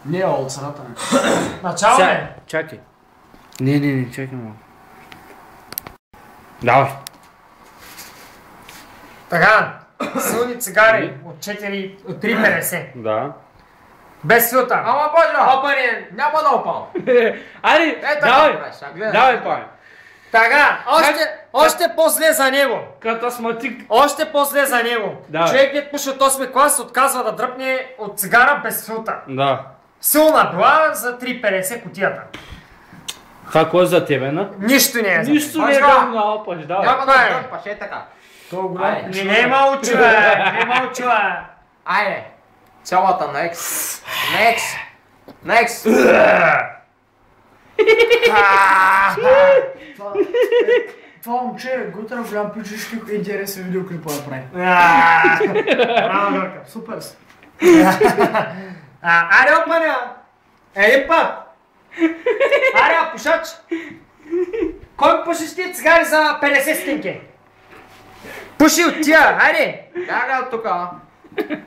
Не, от средата не. Начало не. Чакай. Не, чакай малко. Давай. Така, силни цигари от 3,50. Да. Без филтър. Ама боже! Опарен. Няма да опал. Айде, Ето давай. гледай. Давай, пай. Така, още по-зле за него. Катасматик. Още по-зле за него. Да. Човек не пуши от 8 клас, отказва да дръпне от цигара без филтър. Да. Силна била за 3,50 кутията. Това кой е за тебе, на? Нищо не е за Нищо не е Бачка. да много пъти, давай. Няма Ай. да дърпаш, е така. То голям. Айде. Не мълчи, бе. Не мълчи, бе. Айде. Цялата next. Next. Това момче е гутър голям пичешки интересен видеоклипа да прави. Браво, Жорка. Супер си. Аре, опаня! Един път! Аре, пушач! Кой пуши с тия цигари за 50 стинки? Пуши от тия, айде! Бяга от тука.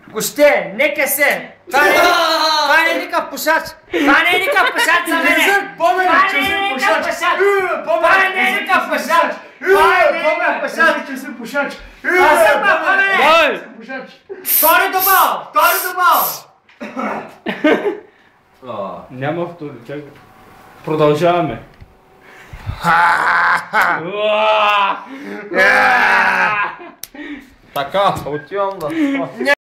Госте, нека се! Това не е никакъв пушач! Това не е никакъв пушач за мене! Това не е никакъв пушач! Това не е никакъв пушач! Това не е никакъв пушач! Че си пушач. Аз съм папане! Давай. Пушач. Втори добъл! Втори добъл! Няма втори, чакай. Продължаваме. Така, отивам да.